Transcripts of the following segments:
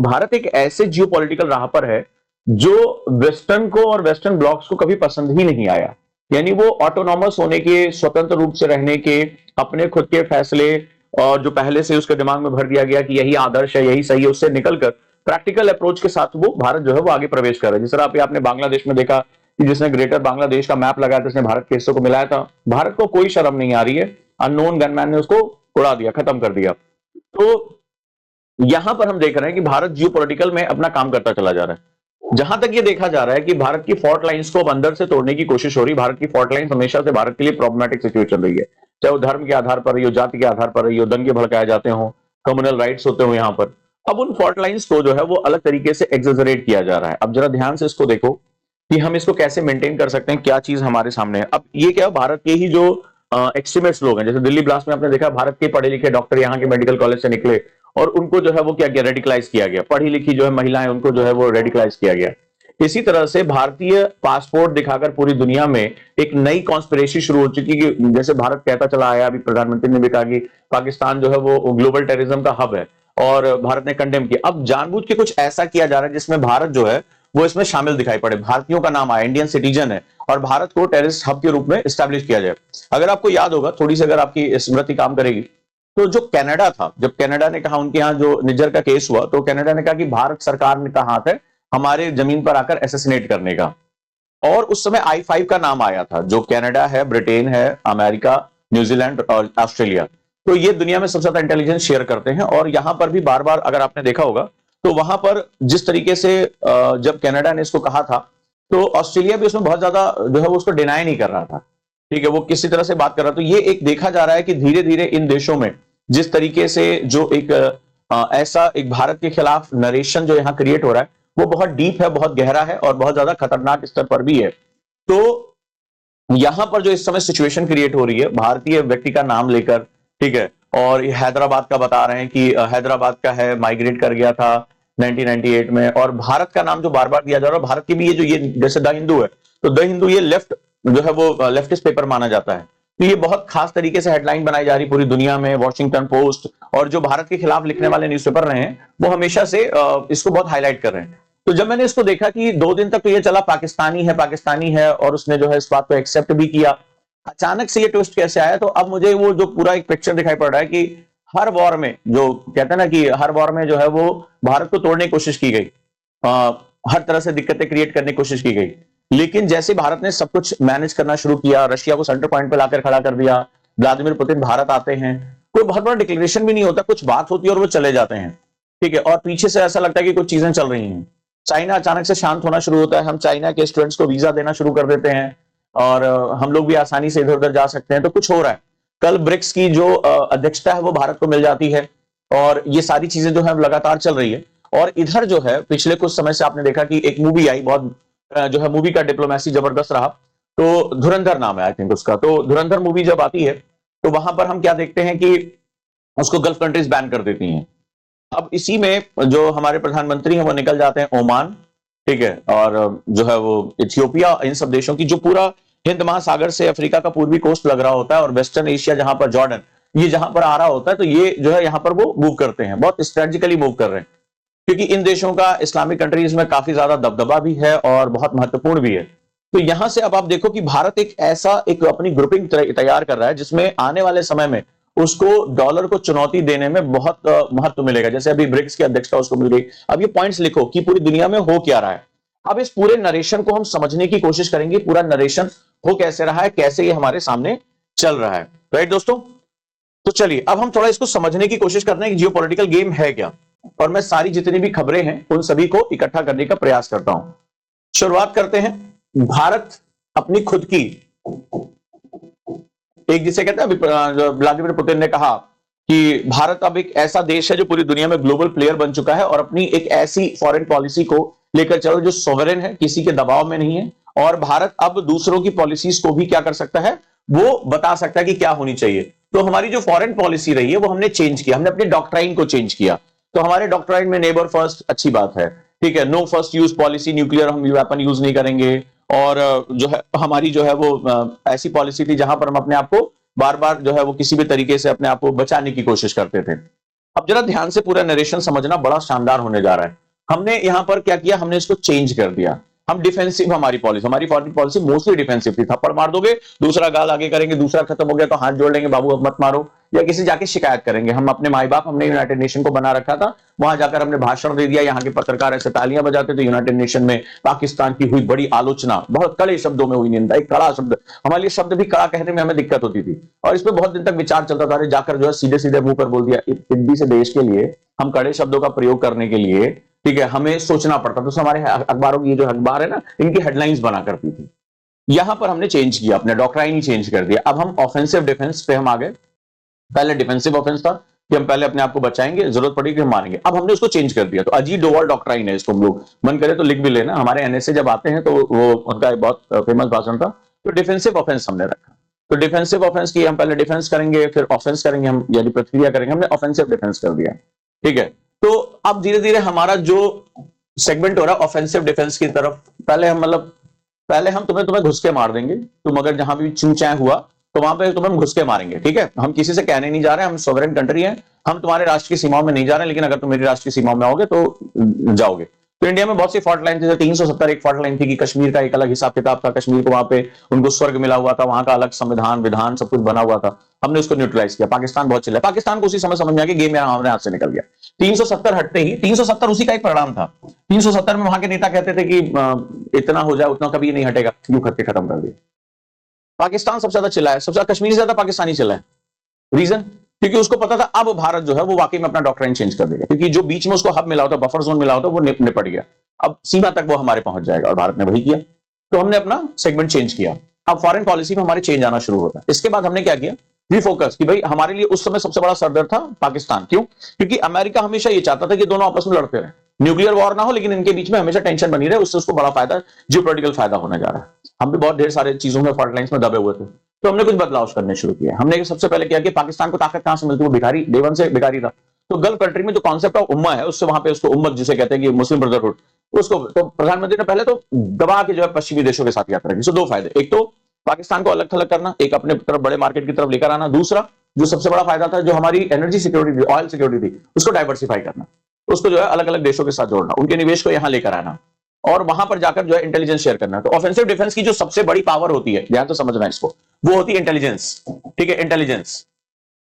भारत एक ऐसे जियोपॉलिटिकल राह पर है जो वेस्टर्न को और वेस्टर्न ब्लॉक्स को कभी पसंद ही नहीं आया। यानी वो ऑटोनॉमस होने के, स्वतंत्र रूप से रहने के, अपने खुद के फैसले, और जो पहले से उसके दिमाग में भर दिया गया कि यही आदर्श है, यही सही है, उससे निकलकर प्रैक्टिकल अप्रोच के साथ वो भारत जो है वो आगे प्रवेश कर रहा है। जिस तरह आपने बांग्लादेश में देखा कि जिसने ग्रेटर बांग्लादेश का मैप लगाया था, जिसने भारत के हिस्से को मिलाया था, भारत को कोई शर्म नहीं आ रही है, अननोन गनमैन ने उसको उड़ा दिया, खत्म कर दिया। तो यहां पर हम देख रहे हैं कि भारत जियोपॉलिटिकल में अपना काम करता चला जा रहा है। जहां तक ये देखा जा रहा है कि भारत की फॉल्ट लाइंस को अब अंदर से तोड़ने की कोशिश हो रही है। भारत की फॉल्ट लाइंस हमेशा से भारत के लिए प्रॉब्लमेटिक सिचुएशन रही है, चाहे वो धर्म के आधार पर रही हो, जाति के आधार पर रही हो, दंगे भड़काए जाते हो, कम्युनल राइट्स होते हो यहाँ पर। अब उन फॉल्ट लाइंस को जो है वो अलग तरीके से एक्सेजरेट किया जा रहा है। अब जरा ध्यान से इसको देखो कि हम इसको कैसे मेंटेन कर सकते हैं, क्या चीज हमारे सामने है। अब ये क्या, भारत के ही जो एक्सट्रीमिस्ट लोग हैं, जैसे दिल्ली ब्लास्ट में आपने देखा, भारत के पढ़े लिखे डॉक्टर यहाँ के मेडिकल कॉलेज से निकले और उनको जो है वो क्या किया, रेडिकलाइज किया गया। पढ़ी लिखी जो है महिलाएं, उनको जो है वो रेडिकलाइज किया गया। इसी तरह से भारतीय पासपोर्ट दिखाकर पूरी दुनिया में एक नई कॉन्स्पिरेसी शुरू हो चुकी है कि जैसे भारत कहता चला आया, अभी प्रधानमंत्री ने भी कहा कि पाकिस्तान जो है वो ग्लोबल टेररिज्म का हब है, और भारत ने कंडेम किया। अब जानबूझ के कुछ ऐसा किया जा रहा है जिसमें भारत जो है वो इसमें शामिल दिखाई पड़े, भारतीयों का नाम आया, इंडियन सिटीजन है, और भारत को टेररिस्ट हब के रूप में स्टैब्लिश किया जाए। अगर आपको याद होगा, थोड़ी सी अगर आपकी स्मृति काम करेगी, तो जो कनाडा था, जब कनाडा ने कहा, उनके यहाँ जो निज्जर का केस हुआ, तो कनाडा ने कहा कि भारत सरकार ने का हाथ है हमारे जमीन पर आकर एसेसिनेट करने का। और उस समय I-5 का नाम आया था, जो कनाडा है, ब्रिटेन है, अमेरिका, न्यूजीलैंड और ऑस्ट्रेलिया, तो ये दुनिया में सबसे ज्यादा इंटेलिजेंस शेयर करते हैं। और यहां पर भी बार बार अगर आपने देखा होगा, तो वहां पर जिस तरीके से जब कनाडा ने इसको कहा था, तो ऑस्ट्रेलिया भी उसमें बहुत ज्यादा जो है वो उसको डिनाई नहीं कर रहा था। ठीक है, वो किसी तरह से बात कर रहा था। तो ये एक देखा जा रहा है कि धीरे धीरे इन देशों में जिस तरीके से जो एक ऐसा एक भारत के खिलाफ नरेशन जो यहाँ क्रिएट हो रहा है, वो बहुत डीप है, बहुत गहरा है, और बहुत ज्यादा खतरनाक स्तर पर भी है। तो यहां पर जो इस समय सिचुएशन क्रिएट हो रही है भारतीय व्यक्ति का नाम लेकर, ठीक है, और ये हैदराबाद का बता रहे हैं कि हैदराबाद का है, माइग्रेट कर गया था 1998 में, और भारत का नाम जो बार बार दिया जा रहा है, भारत की भी ये जो ये जैसे द हिंदू है, तो द हिंदू ये लेफ्ट जो है वो लेफ्टिस्ट पेपर माना जाता है। तो ये बहुत खास तरीके से हेडलाइन बनाई जा रही पूरी दुनिया में, वॉशिंगटन पोस्ट और जो भारत के खिलाफ लिखने वाले न्यूज़पेपर रहे हैं, वो हमेशा से इसको बहुत हाईलाइट कर रहे हैं। तो जब मैंने इसको देखा कि 2 दिन तक तो ये चला पाकिस्तानी है, और उसने जो है इस बात को एक्सेप्ट भी किया, अचानक से ये ट्विस्ट कैसे आया, तो अब मुझे वो जो पूरा एक पिक्चर दिखाई पड़ रहा है कि हर वॉर में, जो कहते हैं ना कि हर वॉर में जो है वो भारत को तोड़ने की कोशिश की गई, हर तरह से दिक्कतें क्रिएट करने की कोशिश की गई, लेकिन जैसे भारत ने सब कुछ मैनेज करना शुरू किया, रशिया को सेंटर पॉइंट पे लाकर खड़ा कर दिया, व्लादिमीर पुतिन भारत आते हैं, कोई बहुत बड़ा डिक्लेरेशन भी नहीं होता, कुछ बात होती है और वो चले जाते हैं, ठीक है, और पीछे से ऐसा लगता है कि कुछ चीजें चल रही हैं। चाइना अचानक से शांत होना शुरू होता है, हम चाइना के स्टूडेंट्स को वीजा देना शुरू कर देते हैं, और हम लोग भी आसानी से इधर उधर जा सकते हैं, तो कुछ हो रहा है। कल ब्रिक्स की जो अध्यक्षता है वो भारत को मिल जाती है, और ये सारी चीजें जो है लगातार चल रही है। और इधर जो है पिछले कुछ समय से आपने देखा कि एक मूवी आई, बहुत जो है मूवी का डिप्लोमेसी जबरदस्त रहा, तो धुरंधर नाम है आई थिंक उसका। तो धुरंधर मूवी जब आती है तो वहां पर हम क्या देखते हैं कि उसको गल्फ कंट्रीज बैन कर देती हैं। अब इसी में जो हमारे प्रधानमंत्री हैं वो निकल जाते हैं ओमान, ठीक है, और जो है वो इथियोपिया, इन सब देशों की जो पूरा हिंद महासागर से अफ्रीका का पूर्वी कोस्ट लग रहा होता है, और वेस्टर्न एशिया जहां पर जॉर्डन, ये जहां पर आ रहा होता है, तो ये जो है यहां पर वो मूव करते हैं, बहुत स्ट्रेटेजिकली मूव कर रहे हैं, क्योंकि इन देशों का इस्लामिक कंट्रीज में काफी ज्यादा दबदबा भी है और बहुत महत्वपूर्ण भी है। तो यहां से अब आप देखो कि भारत एक ऐसा एक अपनी ग्रुपिंग तैयार कर रहा है जिसमें आने वाले समय में उसको डॉलर को चुनौती देने में बहुत महत्व मिलेगा। जैसे अभी ब्रिक्स की अध्यक्षता उसको मिल गई। अब ये पॉइंट्स लिखो कि पूरी दुनिया में हो क्या रहा है। अब इस पूरे नरेशन को हम समझने की कोशिश करेंगे, पूरा नरेशन हो कैसे रहा है, कैसे ये हमारे सामने चल रहा है। राइट दोस्तों, तो चलिए अब हम थोड़ा इसको समझने की कोशिश करते हैं कि जियोपॉलिटिकल गेम है क्या, और मैं सारी जितनी भी खबरें हैं उन सभी को इकट्ठा करने का प्रयास करता हूं। शुरुआत करते हैं। भारत अपनी खुद की एक, जिसे कहते हैं व्लादिमीर पुतिन ने कहा कि भारत अब एक ऐसा देश है जो पूरी दुनिया में ग्लोबल प्लेयर बन चुका है, और अपनी एक ऐसी फॉरेन पॉलिसी को लेकर चलो जो सोवरेन है, किसी के दबाव में नहीं है, और भारत अब दूसरों की पॉलिसीज को भी क्या कर सकता है, वो बता सकता है कि क्या होनी चाहिए। तो हमारी जो फॉरेन पॉलिसी रही है वो हमने चेंज किया, हमने अपने डॉक्ट्राइन को चेंज किया। तो हमारे डॉक्ट्राइन में नेबर फर्स्ट अच्छी बात है, ठीक है, no first use policy, nuclear हम वेपन यूज नहीं करेंगे, और जो है हमारी जो है वो ऐसी पॉलिसी थी जहां पर हम अपने आप को बार बार जो है वो किसी भी तरीके से अपने आप को बचाने की कोशिश करते थे। अब जरा ध्यान से पूरा नरेशन समझना, बड़ा शानदार होने जा रहा है। हमने यहां पर क्या किया, हमने इसको चेंज कर दिया। हम डिफेंसिव, हमारी फॉरेन पॉलिसी मोस्टली डिफेंसिव थी। थप्पड़ मार दोगे, दूसरा गाल आगे करेंगे, दूसरा खत्म हो गया तो हाथ जोड़ लेंगे, बाबू अब मत मारो, या किसी जाके शिकायत करेंगे। हम अपने माई बाप, हमने यूनाइटेड नेशन को बना रखा था, वहां जाकर हमने भाषण दे दिया, यहाँ के पत्रकार ऐसे तालियां बजाते थे। यूनाइटेड नेशन में पाकिस्तान की हुई बड़ी आलोचना, बहुत कड़े शब्दों में हुई निंदा, एक कड़ा शब्द, हमारे लिए शब्द भी कड़ा कहने में हमें दिक्कत होती थी, और इसमें बहुत दिन तक विचार चलता था। जाकर जो है सीधे सीधे मुंह पर बोल दिया। हिंदी से देश के लिए हम कड़े शब्दों का प्रयोग करने के लिए, ठीक है, हमें सोचना पड़ता। तो हमारे अखबारों की, ये जो अखबार है ना, इनकी हेडलाइंस बना करती थी। यहां पर हमने चेंज किया, अपने डॉक्ट्राइन ही चेंज कर दिया। अब हम ऑफेंसिव डिफेंस पे हम आ गए। पहले डिफेंसिव ऑफेंस था कि हम पहले अपने आप को बचाएंगे, जरूरत पड़ेगी हम मारेंगे। अब हमने उसको चेंज कर दिया। तो अजीत डोवाल डॉक्ट्राइन है, इसको हम लोग मन करे तो लिख भी लेना। हमारे एनएसए जब आते हैं तो वो उनका एक बहुत फेमस भाषण था। तो डिफेंसिव ऑफेंस हमने रखा। तो डिफेंसिव ऑफेंस की हम पहले डिफेंस करेंगे, फिर ऑफेंस करेंगे, हम यानी प्रतिक्रिया करेंगे। हमने ऑफेंसिव डिफेंस कर दिया, ठीक है। तो अब धीरे धीरे हमारा जो सेगमेंट हो रहा है ऑफेंसिव डिफेंस की तरफ, पहले हम तुम्हें घुस के मार देंगे। तुम अगर जहां भी चू चाय हुआ तो वहां पे तुम्हें घुस के मारेंगे, ठीक है। हम किसी से कहने नहीं जा रहे, हम सॉवरेन कंट्री हैं, हम तुम्हारे राष्ट्र की सीमाओं में नहीं जा रहे, लेकिन अगर तुम मेरी राष्ट्र की सीमाओं में आओगे तो जाओगे। तो इंडिया में बहुत सी फॉल्ट लाइन थी। 370 एक फॉल्ट लाइन थी कि कश्मीर का एक अलग हिसाब किताब था, कश्मीर को वहां पे उनको स्वर्ग मिला हुआ था, वहां का अलग संविधान विधान सब कुछ बना हुआ था। हमने उसको न्यूट्रलाइज किया। पाकिस्तान बहुत चिल्ला, पाकिस्तान को उसी समय समझ में आ गया गेम हमारे हाथ से निकल गया। 370 हटते ही, 370 उसी का एक परिणाम था। 370 में वहां के नेता कहते थे कि इतना हो जाए उतना कभी नहीं हटेगा, यूं करके खत्म कर दिया। पाकिस्तान सबसे ज्यादा चिल्लाया, सबसे ज्यादा कश्मीर से ज्यादा पाकिस्तानी चिल्लाया। रीजन, क्योंकि उसको पता था अब भारत जो है वो वाकई में अपना डॉक्ट्राइन चेंज कर देगा, क्योंकि जो बीच में उसको हब मिला होता, बफर जोन मिला होता, वो निपट गया। अब सीमा तक वो हमारे पहुंच जाएगा, और भारत ने वही किया। तो हमने अपना सेगमेंट चेंज किया। अब फॉरेन पॉलिसी में हमारे चेंज आना शुरू होता है। इसके बाद हमने क्या किया, रिफोकस, कि भाई हमारे लिए उस समय सबसे बड़ा सरदर्द था पाकिस्तान। क्यों? क्योंकि अमेरिका हमेशा ये चाहता था कि दोनों आपस में लड़ते रहे, न्यूक्लियर वॉर ना हो, लेकिन इनके बीच में हमेशा टेंशन बनी रहे, उससे उसको बड़ा फायदा, जियोपॉलिटिकल फायदा होने जा रहा है। हम भी बहुत ढेर सारे चीजों में फॉल्ट लाइंस में दबे हुए थे। तो हमने कुछ बदलाव करने शुरू किए। हमने सबसे पहले क्या किया, पाकिस्तान को ताकत कहां से मिलती है, वो भिखारी, डे 1 से भिखारी था। तो गल्फ कंट्री में जो कॉन्सेप्ट ऑफ उम्मा है, उससे वहां पे उसको उम्मत जिसे कहते हैं कि मुस्लिम ब्रदरहुड, उसको तो प्रधानमंत्री ने पहले तो दबा के जो है पश्चिमी देशों के साथ यात्रा की। सो 2 फायदे, एक तो पाकिस्तान को अलग थलग करना, एक अपने तरफ बड़े मार्केट की तरफ लेकर आना, दूसरा जो सबसे बड़ा फायदा था, जो हमारी एनर्जी सिक्योरिटी थी, ऑयल सिक्योरिटी थी, उसको डाइवर्सिफाई करना, उसको जो है अलग अलग देशों के साथ जोड़ना, उनके निवेश को यहां लेकर आना, और वहां पर जाकर जो है इंटेलिजेंस शेयर करना। तो ऑफेंसिव डिफेंस की जो सबसे बड़ी पावर होती है, ध्यान तो समझना इसको, वो होती है इंटेलिजेंस, ठीक है, इंटेलिजेंस।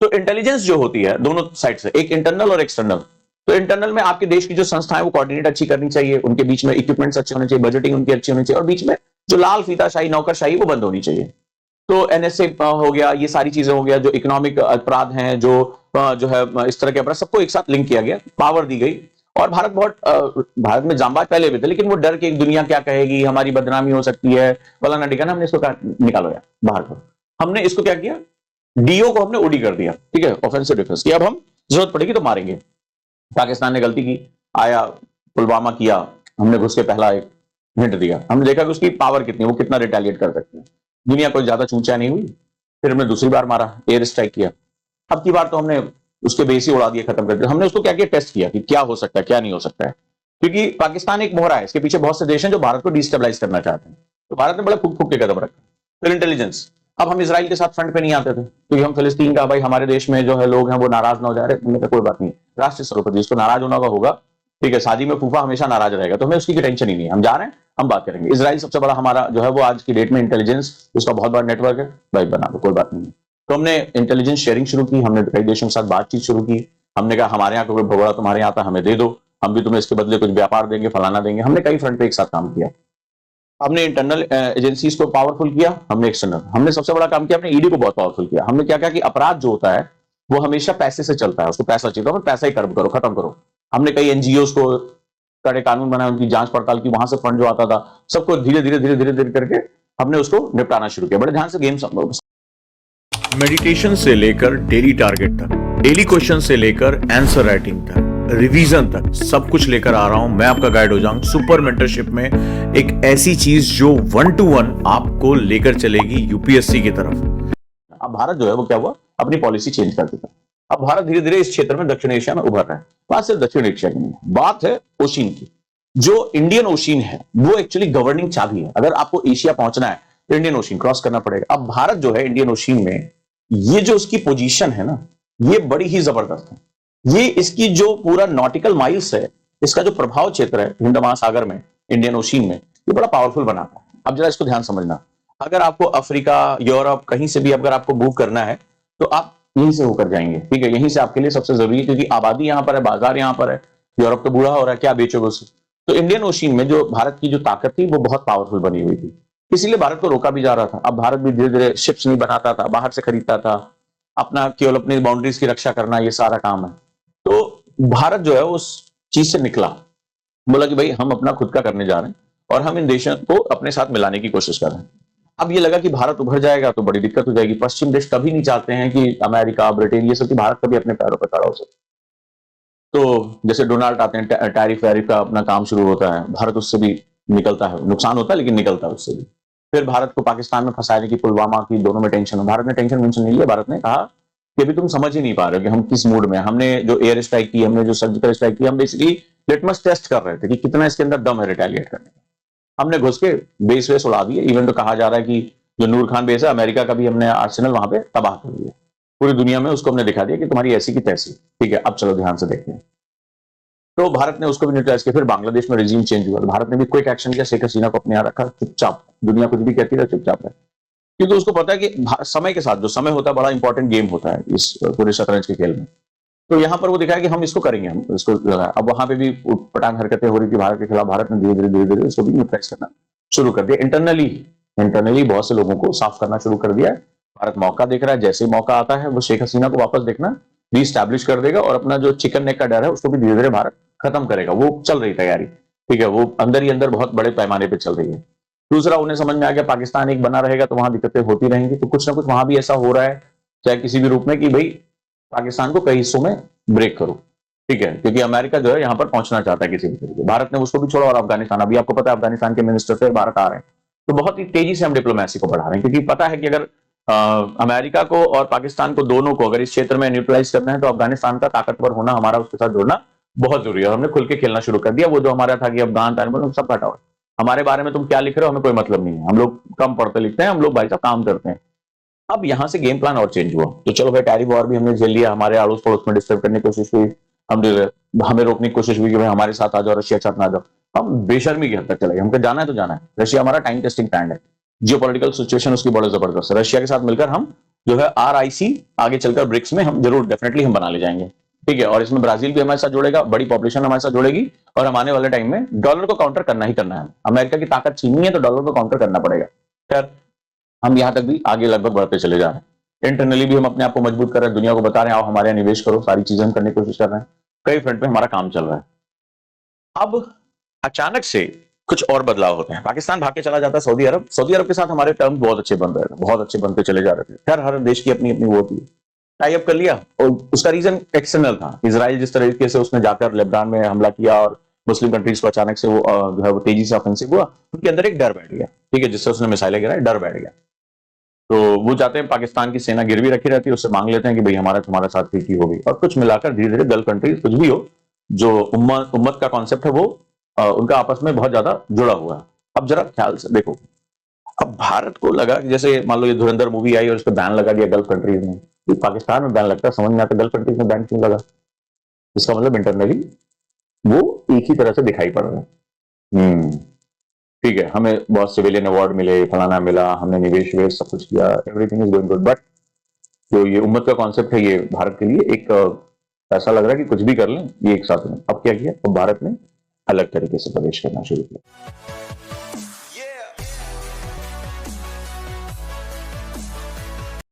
तो इंटेलिजेंस जो होती है दोनों साइड से, एक इंटरनल और एक्सटर्नल। तो इंटरनल में आपके देश की जो संस्थाएं वो कोऑर्डिनेट अच्छी करनी चाहिए, उनके बीच में इक्विपमेंट्स अच्छे होने चाहिए, बजटिंग उनकी अच्छी होनी चाहिए, और बीच में जो लाल फीताशाही नौकरशाही वो बंद होनी चाहिए। तो एनएसए हो गया, ये सारी चीजें हो गया, जो इकोनॉमिक अपराध हैं, जो है इस तरह के अपराध, सबको एक साथ लिंक किया गया, पावर दी गई। और भारत में जांबाज पहले भी थे, लेकिन वो डर के दुनिया क्या कहेगी, हमारी बदनामी हो सकती है, फलाना ढिकाना, हमने इसको निकालो यार बाहर को। हमने इसको क्या किया, डीओ को हमने ओडी कर दिया, ठीक है, ऑफेंसिव डिफेंस की। अब हम जरूरत पड़ेगी तो मारेंगे। पाकिस्तान ने गलती की, आया पुलवामा किया, हमने घुस के पहला एक हिंट दिया, हमने देखा कि उसकी पावर कितनी है, वो कितना रिटेलिएट कर सकते हैं। दुनिया कोई ज्यादा चूचा नहीं हुई, फिर हमने दूसरी बार मारा, एयर स्ट्राइक किया। अब की बार तो हमने उसके बेस ही उड़ा दिया, खत्म कर दिया। हमने उसको क्या किया, टेस्ट किया कि क्या हो सकता है, क्या नहीं हो सकता है। क्योंकि पाकिस्तान एक मोहरा है, इसके पीछे बहुत से देश हैं जो भारत को डिस्टेबलाइज करना चाहते हैं। तो भारत ने बड़ा फूक फूक के कदम रखा। फिर इंटेलिजेंस, अब हम इजराइल के साथ फ्रंट पे नहीं आते थे, क्योंकि हम फिलिस्तीन का, भाई हमारे देश में जो है लोग हैं वो नाराज ना हो जा रहे, हमने कहा कोई बात नहीं, राष्ट्रीय स्तर पर जिसको नाराज होना होगा, ठीक है, शादी में फूफा हमेशा नाराज रहेगा, तो हमें उसकी टेंशन ही नहीं है, हम जा रहे हैं, हम बात करेंगे। इजराइल सबसे बड़ा हमारा जो है वो आज की डेट में इंटेलिजेंस, उसका बहुत बड़ा नेटवर्क है, भाई बना दो, कोई बात नहीं। तो हमने इंटेलिजेंस शेयरिंग शुरू की, हमने कई देशों के साथ बातचीत शुरू की। हमने कहा हमारे यहाँ कोई भगोड़ा तुम्हारे यहाँ आता, हमें दे दो, हम भी तुम्हें इसके बदले कुछ व्यापार देंगे, फलाना देंगे। हमने कई फ्रंट पे एक साथ काम किया। हमने इंटरनल एजेंसीज को पावरफुल किया, हमने एक्सटर्नल, हमने सबसे बड़ा काम किया, हमने ईडी को बहुत पावरफुल किया। हमने क्या किया कि अपराध जो होता है वो हमेशा पैसे से चलता है, उसको पैसा चाहिए, तो पैसा ही कर्म करो, खत्म करो। हमने कई एनजीओ को कड़े कानून बनाए, उनकी जांच पड़ताल की, वहां से फंड जो आता था सबको धीरे धीरे धीरे धीरे धीरे करके हमने उसको निपटाना शुरू किया। बड़े ध्यान से गेम समझो। मेडिटेशन से लेकर डेली टारगेट तक, डेली क्वेश्चन से लेकर आंसर राइटिंग तक, रिवीजन तक, सब कुछ लेकर आ रहा हूं मैं, आपका गाइड हो जाऊं सुपर मेंटरशिप में। एक ऐसी चीज जो 1 to 1 आपको लेकर चलेगी यूपीएससी की तरफ। अब भारत जो है वो क्या हुआ, अपनी पॉलिसी चेंज कर देता। अब भारत धीरे धीरे इस क्षेत्र में दक्षिण एशिया में उभर रहा है। बात सिर्फ दक्षिण एशिया की नहीं है, बात है ओशियन की। जो इंडियन ओशियन है वो एक्चुअली गवर्निंग चाबी है। अगर आपको एशिया पहुंचना है तो इंडियन ओशियन क्रॉस करना पड़ेगा। अब भारत जो है इंडियन ओशियन में, ये जो उसकी पोजीशन है ना, ये बड़ी ही जबरदस्त है। ये इसकी जो पूरा नॉटिकल माइल्स है, इसका जो प्रभाव क्षेत्र है हिंद महासागर में, इंडियन ओशियन में, ये बड़ा पावरफुल बनाता है। अब जरा इसको ध्यान समझना, अगर आपको अफ्रीका, यूरोप, कहीं से भी अगर आपको मूव करना है तो आप यहीं से होकर जाएंगे, ठीक है। यहीं से आपके लिए सबसे जरूरी है, क्योंकि आबादी यहां पर है, बाजार यहां पर है। यूरोप तो बूढ़ा हो रहा है, क्या बेचोगे उसे। तो इंडियन ओशियन में जो भारत की जो ताकत थी वो बहुत पावरफुल बनी हुई थी, इसीलिए भारत को रोका भी जा रहा था। अब भारत भी धीरे धीरे शिप्स नहीं बनाता था, बाहर से खरीदता था, अपना केवल अपनी बाउंड्रीज की रक्षा करना, ये सारा काम है। तो भारत जो है उस चीज से निकला, बोला कि भाई हम अपना खुद का करने जा रहे हैं और हम इन देशों को अपने साथ मिलाने की कोशिश कर रहे हैं। अब ये लगा कि भारत उभर जाएगा तो बड़ी दिक्कत हो जाएगी। पश्चिम देश कभी नहीं चाहते हैं कि अमेरिका, ब्रिटेन, ये सब, कि भारत कभी अपने पैरों पर खड़ा हो सके। तो जैसे डोनाल्ड आते हैं, टैरिफ वैरिफ का अपना काम शुरू होता है, भारत उससे भी निकलता है, नुकसान होता है लेकिन निकलता है उससे भी। फिर भारत को पाकिस्तान में फंसाने की, पुलवामा की, दोनों में टेंशन। भारत ने टेंशन वेंशन नहीं लिया, भारत ने कहा कि अभी तुम समझ ही नहीं पा रहे हो कि हम किस मूड में हैं। हमने जो एयर स्ट्राइक की, हमने जो सर्जिकल स्ट्राइक की, हम बेसिकली लिटमस टेस्ट कर रहे थे कि कितना इसके अंदर दम है रिटेलिएट करने का। हमने घुस के बेस वेस उड़ा दिए। इवन तो कहा जा रहा है कि जो नूर खान बेस है, अमेरिका का भी हमने आर्सेनल वहां पे तबाह कर दिया। पूरी दुनिया में उसको हमने दिखा दिया कि तुम्हारी ऐसी की तैसी, ठीक है। अब चलो ध्यान से देखते हैं। तो भारत ने उसको भी न्यूट्रलाइज किया। फिर बांग्लादेश में रिजीम चेंज हुआ, भारत ने भी क्विक एक्शन किया, शेख हसीना को अपने यहाँ रखा, चुपचाप, दुनिया कुछ भी कहती रहे, चुपचाप है। क्योंकि उसको पता है कि समय के साथ जो समय होता है बड़ा इंपॉर्टेंट गेम होता है इस पूरे शतरंज के खेल में। तो यहाँ पर वो दिखाया कि हम इसको करेंगे, हम इसको लगा। अब वहां पे भी पटांग हरकतें हो रही थी भारत के खिलाफ, भारत ने धीरे धीरे उसको भी न्यूट्रलाइज करना शुरू कर दिया। इंटरनली बहुत से लोगों को साफ करना शुरू कर दिया है। भारत मौका देख रहा है, जैसे मौका आता है वो शेख हसीना को वापस देखना रीस्टैब्लिश कर देगा, और अपना जो चिकन नेक का डर है उसको भी धीरे धीरे भारत खत्म करेगा। वो चल रही तैयारी, ठीक है, वो अंदर ही अंदर बहुत बड़े पैमाने पे चल रही है। दूसरा, उन्हें समझ में आ गया पाकिस्तान एक बना रहेगा तो वहां दिक्कतें होती रहेंगी, तो कुछ ना कुछ वहां भी ऐसा हो रहा है, चाहे किसी भी रूप में, कि भाई पाकिस्तान को कई हिस्सों में ब्रेक करो, ठीक है। क्योंकि अमेरिका जो है यहाँ पर पहुंचना चाहता है किसी भी तरीके। भारत ने उसको भी छोड़ा, और अफगानिस्तान, अभी आपको पता है अफगानिस्तान के मिनिस्टर से भारत आ रहे हैं। तो बहुत ही तेजी से हम डिप्लोमेसी को बढ़ा रहे हैं, क्योंकि पता है कि अगर अमेरिका को और पाकिस्तान को, दोनों को अगर इस क्षेत्र में न्यूट्रलाइज करना है तो अफगानिस्तान का ताकतवर होना, हमारा उसके साथ जुड़ना बहुत जरूरी है। और हमने खुल के खेलना शुरू कर दिया। वो जो हमारा था कि अफगान तालिबान सब हटाओ, हमारे बारे में तुम क्या लिख रहे हो हमें कोई मतलब नहीं है, हम लोग कम पढ़ते लिखते हैं, हम लोग भाई साहब काम करते हैं। अब यहां से गेम प्लान और चेंज हुआ। तो चलो भाई, टैरिफ वॉर भी हमने झेल लिया, हमारे अड़ोस पड़ोस में डिस्टर्ब करने की कोशिश हुई, हमें रोकने की कोशिश हुई कि भाई हमारे साथ आ जाओ, रशिया के साथ ना आ जाओ। हम बेशर्मी की हद तक चले गए, हमको जाना है तो जाना है। रशिया हमारा टाइम टेस्टिंग फ्रेंड है, जियोपॉलिटिकल सिचुएशन उसकी बड़ी जबरदस्त है। रशिया के साथ मिलकर हम जो है RIC, आगे चलकर ब्रिक्स में हम जरूर डेफिनेटली हम बना ले जाएंगे, ठीक है। और इसमें ब्राजील भी हमारे साथ जुड़ेगा, बड़ी पॉपुलेशन हमारे साथ जुड़ेगी, और हम आने वाले टाइम में डॉलर को काउंटर करना ही करना है। अमेरिका की ताकत छीननी है तो डॉलर को काउंटर करना पड़ेगा। खैर, हम यहां तक भी आगे लगभग बढ़ते चले जा रहे हैं। इंटरनली भी हम अपने आप को मजबूत कर रहे हैं, दुनिया को बता रहे हैं आओ हमारे यहाँ निवेश करो, सारी चीजें हम करने की कोशिश कर रहे हैं। कई फ्रंट पे हमारा काम चल रहा है। अब अचानक से कुछ और बदलाव होते हैं। पाकिस्तान भाग के चला जाता है सऊदी अरब। सऊदी अरब के साथ हमारे टर्म बहुत अच्छे बन रहे थे, बहुत अच्छे बनते चले जा रहे थे। खैर, हर देश की अपनी अपनी वो होती है, टाई अप कर लिया। और उसका रीजन एक्सटर्नल था। इजराइल जिस तरीके से उसने जाकर लेबनान में हमला किया और मुस्लिम कंट्रीज को अचानक से वो जो है वो तेजी से ऑफेंसिव हुआ, उनके अंदर एक डर बैठ गया, ठीक है, जिससे उसने मिसाइलें गिराई, डर बैठ गया। तो वो जाते हैं, पाकिस्तान की सेना गिरवी रखी रहती है, उससे मांग लेते हैं कि भाई हमारा तुम्हारे साथ ट्रीटी होगी। और कुछ मिलाकर धीरे धीरे गल्फ कंट्रीज, कुछ भी हो, जो उम्मत का कॉन्सेप्ट है वो उनका आपस में बहुत ज्यादा जुड़ा हुआ है। अब जरा ख्याल से देखो, अब भारत को लगा कि जैसे मान लो ये धुरंधर मूवी आई और उस पर बैन लगा दिया गल्फ कंट्रीज में, तो पाकिस्तान में बैन लगता है, समझ में आता गल्फ कंट्रीज में बैन क्यों लगा। इसका मतलब इंटरनली वो एक ही तरह से दिखाई पड़ रहे हैं। ठीक है, हमें बहुत सिविलियन अवार्ड मिले, फलाना मिला, हमने निवेश वेश सब कुछ किया, everything is going good, but जो ये उम्मत का कॉन्सेप्ट है ये भारत के लिए एक ऐसा लग रहा है कि कुछ भी कर लें ये एक साथ में। अब क्या किया, अब भारत ने अलग तरीके से प्रवेश करना शुरू किया।